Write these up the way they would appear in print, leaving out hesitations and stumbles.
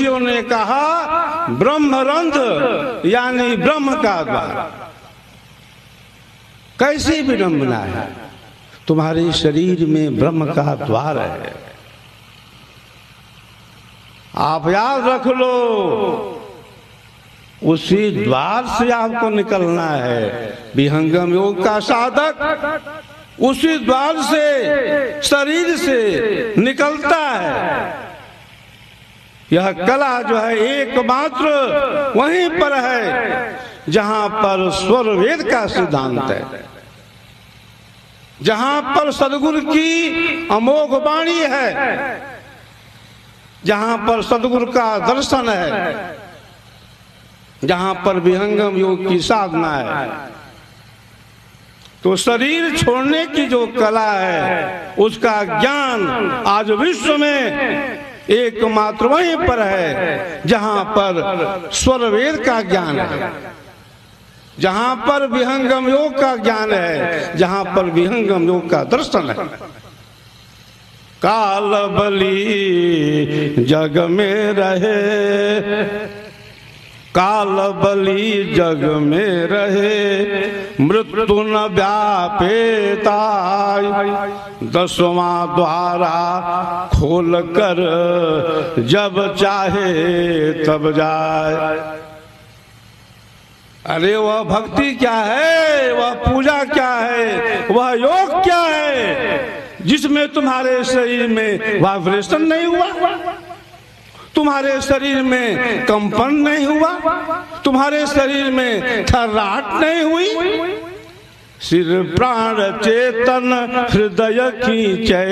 ऋषियों ने कहा ब्रह्मरंध्र यानी ब्रह्म का द्वार। कैसी विडंबना है, तुम्हारे शरीर में ब्रह्म का द्वार है। आप याद रख लो, उसी द्वार से आपको निकलना है। विहंगम योग का साधक उसी द्वार से, शरीर से निकलता है। यह कला जो है एकमात्र वहीं पर है जहां पर स्वर वेद का सिद्धांत है, जहां पर सदगुरु की अमोघ वाणी है, जहां पर सदगुरु का दर्शन है, जहां पर विहंगम योग की साधना है। तो शरीर छोड़ने की जो कला है उसका ज्ञान आज विश्व में एकमात्र वहीं पर है जहां पर स्वर वेद का ज्ञान है, जहां पर विहंगम योग का ज्ञान है, जहां पर विहंगम योग का दर्शन है। काल बली जग में रहे, काल बली जग में रहे, मृत्यु न व्यापेता। 10वां द्वारा खोल कर जब चाहे तब जाए। अरे वह भक्ति क्या है, वह पूजा क्या है, वह योग क्या है जिसमें तुम्हारे शरीर में वाइब्रेशन नहीं हुआ, तुम्हारे शरीर में कंपन नहीं हुआ, तुम्हारे शरीर में थर्राहट नहीं हुई। सिर प्राण चेतन हृदय खींचे,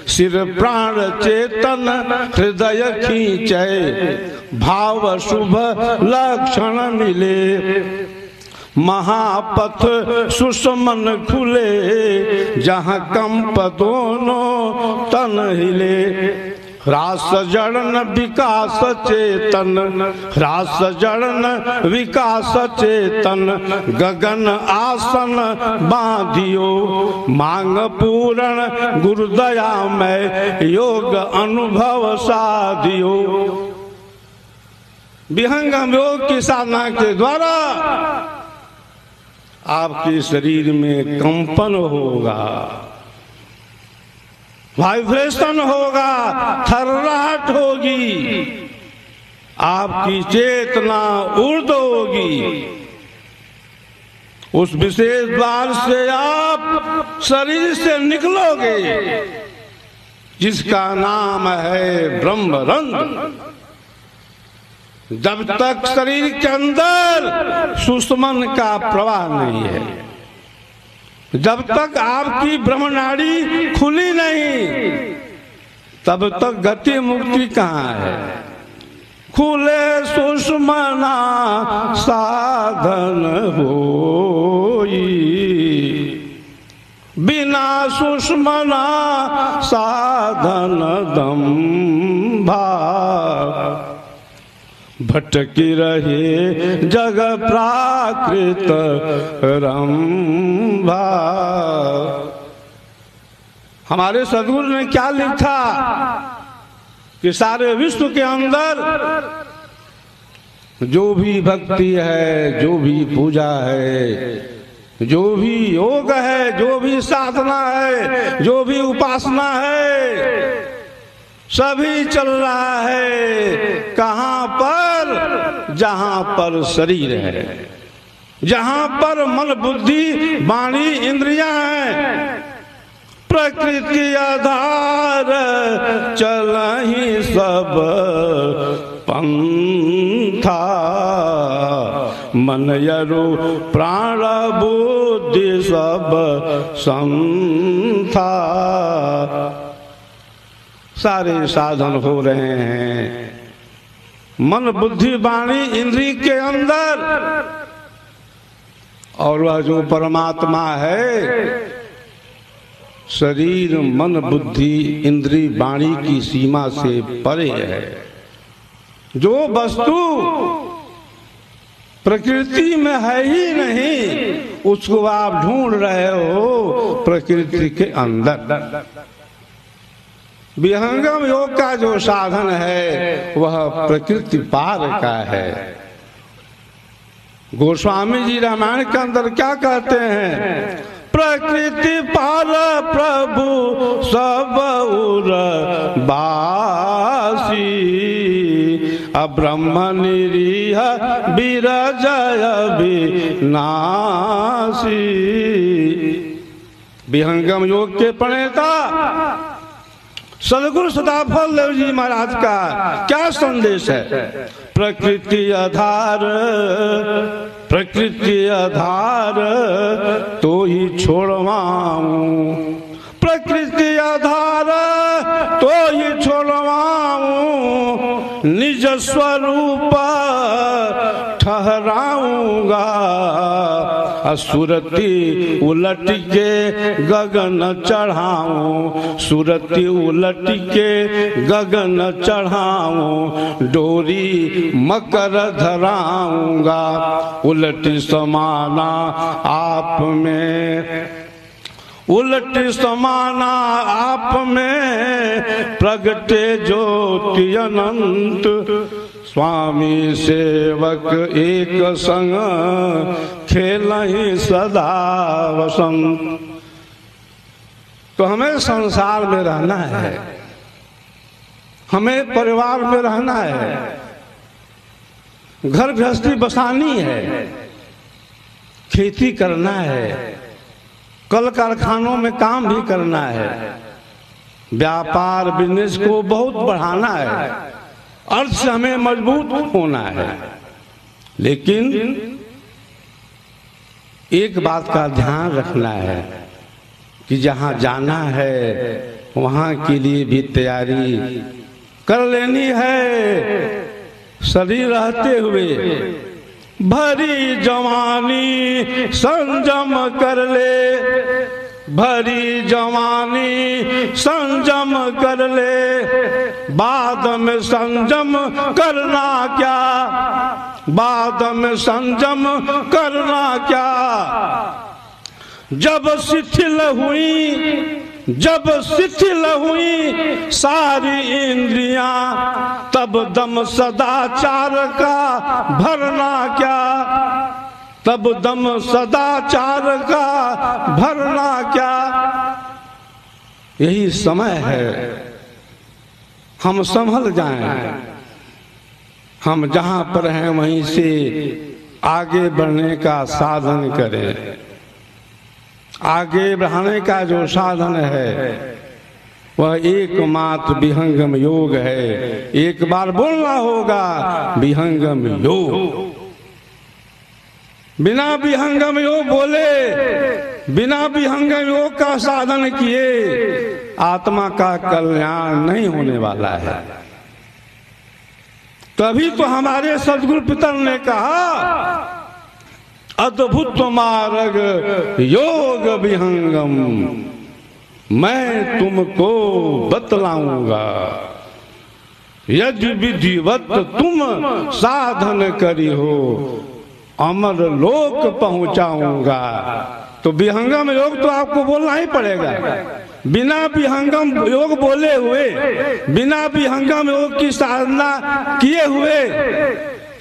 सिर प्राण चेतन हृदय खींचे, भाव शुभ लक्षण मिले, महापथ सुषमन खुले, जहाँ कंप दोनों तन हिले। ह्रास जड़न विकास चेतन, ह्रास जड़न विकास चेतन, गगन आसन बांधियो, मांग पूरण गुरुदया में योग अनुभव साधियो। विहंगम योग की साधना के द्वारा आपके शरीर में कंपन होगा, वाइब्रेशन होगा, थर्राहट होगी, आपकी चेतना ऊर्ध्व होगी। उस विशेष द्वार से आप शरीर से निकलोगे जिसका नाम है ब्रह्मरंध्र। जब तक शरीर के अंदर सुषुम्न का प्रवाह नहीं है, जब तक आपकी ब्रह्मनाड़ी खुली नहीं, तब तक गति मुक्ति कहाँ है। खुले सुषुम्ना साधन होई, बिना सुषुम्ना साधन दंभा। भटकी रहे जग प्राकृत रंभा। हमारे सदगुरु ने क्या लिखा कि सारे विश्व के अंदर जो भी भक्ति है, जो भी पूजा है, जो भी योग है, जो भी साधना है, जो भी उपासना है, सभी चल रहा है कहाँ पर, जहां पर शरीर है, जहां पर मन बुद्धि वाणी इंद्रियां हैं। प्रकृति आधार चलहि सब पंथा, मन यरु प्राण बुद्धि सब संथा। सारे साधन हो रहे हैं मन बुद्धि वाणी इंद्री के अंदर, और वह जो परमात्मा है शरीर मन बुद्धि इंद्री वाणी की सीमा से परे है। जो वस्तु प्रकृति में है ही नहीं उसको आप ढूंढ रहे हो प्रकृति के अंदर। विहंगम योग का जो साधन है वह प्रकृति पार का है। गोस्वामी जी रामायण के अंदर क्या कहते हैं? प्रकृति पार प्रभु सब उर बासी, अब्रह्म निरीह विरजय विनाशी। विहंगम योग के प्रणेता सदगुरु सदाफल देव जी महाराज का क्या संदेश है? प्रकृति आधार, प्रकृति आधार तो ही छोड़वाऊं, प्रकृति आधार तो ही छोड़वाऊं, निज स्वरूप ठहराऊंगा। सुरती उलट के गगन चढ़ाऊं, सुरती उलट के गगन चढ़ाऊं, डोरी मकर धराऊंगा। उलट समाना आप में, उलट समाना आप में, प्रगटे ज्योति अनंत। स्वामी सेवक एक संग, खेलहि सदा वसंत। तो हमें संसार में रहना है, हमें परिवार में रहना है, घर गृहस्थी बसानी है, खेती करना है, कल कारखानों में काम भी करना है, व्यापार बिजनेस को बहुत बढ़ाना है, अर्थ से हमें मजबूत होना है। लेकिन एक बात का ध्यान रखना है कि जहां जाना है वहां के लिए भी तैयारी कर लेनी है। शरीर रहते हुए भरी जवानी संजम कर ले, भरी जवानी संजम कर ले, बाद में संजम करना क्या, बाद में संजम करना क्या। जब शिथिल हुई, जब शिथिल हुई सारी इंद्रियां, तब दम सदाचार का भरना क्या, तब दम सदाचार का भरना क्या। यही समय है हम संभल जाएं, हम जहां पर हैं वहीं से आगे बढ़ने का साधन करें। आगे बढ़ाने का जो साधन है वह एकमात्र विहंगम योग है। एक बार बोलना होगा विहंगम योग। बिना विहंगम योग बोले, बिना विहंगम योग का साधन किए आत्मा का कल्याण नहीं होने वाला है। तभी तो हमारे सदगुरु पितर ने कहा अद्भुत मार्ग योग विहंगम, मैं तुमको बतलाऊंगा। यदि विधिवत तुम साधन करी हो, अमर लोक पहुंचाऊंगा। तो विहंगम योग तो आपको बोलना ही पड़ेगा। बिना विहंगम योग बोले हुए, बिना विहंगम योग की साधना किए हुए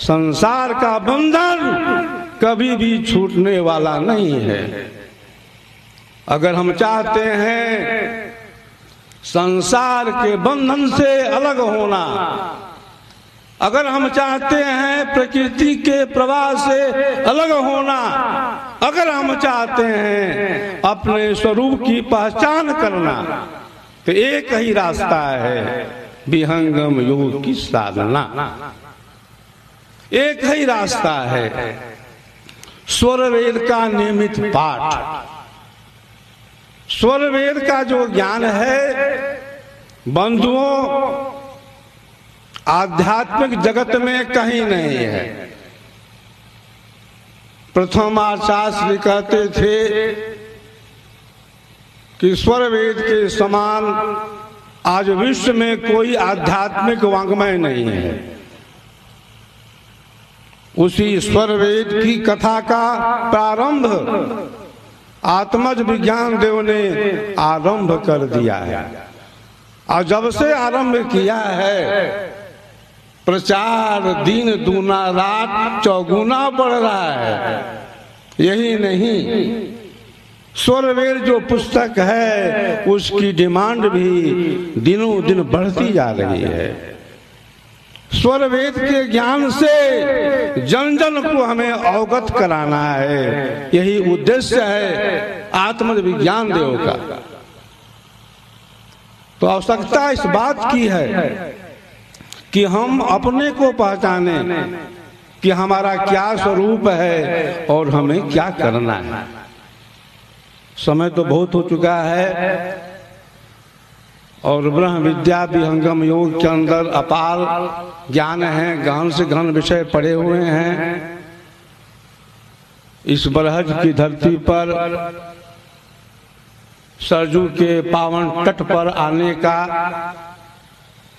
संसार का बंधन कभी भी छूटने वाला नहीं है। अगर हम चाहते हैं संसार के बंधन से अलग होना, अगर हम चाहते हैं प्रकृति के प्रवाह से अलग होना, अगर हम चाहते हैं अपने स्वरूप की पहचान करना, तो एक ही रास्ता है विहंगम योग की साधना। एक ही रास्ता है स्वर वेद का नियमित पाठ। स्वर वेद का जो ज्ञान है बंधुओं आध्यात्मिक जगत में कहीं नहीं है। प्रथम आचार्य कहते थे कि स्वर वेद के समान आज विश्व में कोई आध्यात्मिक वाङ्मय नहीं है। उसी स्वर वेद की कथा का प्रारंभ आत्मज विज्ञान देव ने आरंभ कर दिया है। और जब से आरंभ किया है प्रचार, दिन दूना रात चौगुना बढ़ रहा है। यही नहीं, स्वरवेद जो पुस्तक है उसकी डिमांड भी दिनों दिन बढ़ती जा रही है। स्वरवेद के ज्ञान से जन जन को हमें अवगत कराना है, यही उद्देश्य है आत्मविज्ञान देव का। तो आवश्यकता इस बात की है कि हम अपने को पहचाने कि हमारा क्या स्वरूप है और हमें क्या करना है। समय तो बहुत हो चुका है और ब्रह्म विद्या विहंगम योग के अंदर अपार ज्ञान है, गहन से गहन विषय पढ़े हुए हैं। इस बरहज की धरती पर सरजू के पावन तट पर आने का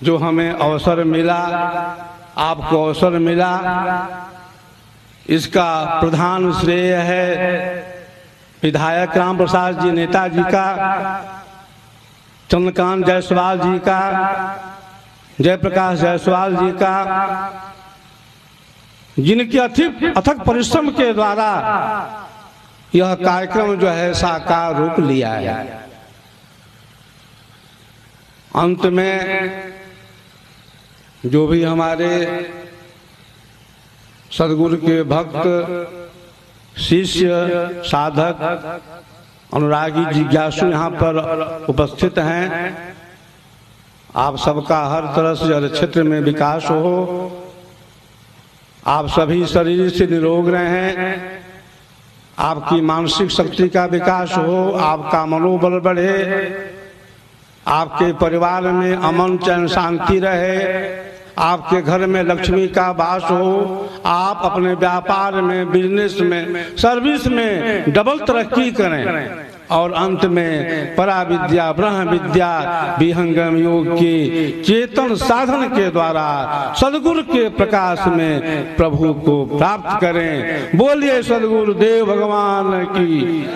जो हमें अवसर मिला, आपको अवसर मिला, इसका प्रधान श्रेय है विधायक राम प्रसाद जी नेताजी का, चंद्रकांत जायसवाल जी का, जयप्रकाश जायसवाल जी का, जिनके अथक परिश्रम के द्वारा यह कार्यक्रम जो है साकार रूप लिया है। अंत में जो भी हमारे सदगुरु के भक्त, शिष्य, साधक, अनुरागी, जिज्ञासु यहाँ पर उपस्थित हैं, आप सबका हर तरह से हर क्षेत्र में विकास हो। आप सभी शरीर से निरोग रहें, आपकी मानसिक शक्ति का विकास हो, आपका मनोबल बढ़े, आपके परिवार में अमन चैन शांति रहे, आपके घर में लक्ष्मी का वास हो, आप अपने व्यापार में, बिजनेस में, सर्विस में डबल तरक्की करें और अंत में पराविद्या ब्रह्म विद्या विहंगम योग की चेतन साधन के द्वारा सदगुरु के प्रकाश में प्रभु को प्राप्त करें। बोलिए सदगुरु देव भगवान की।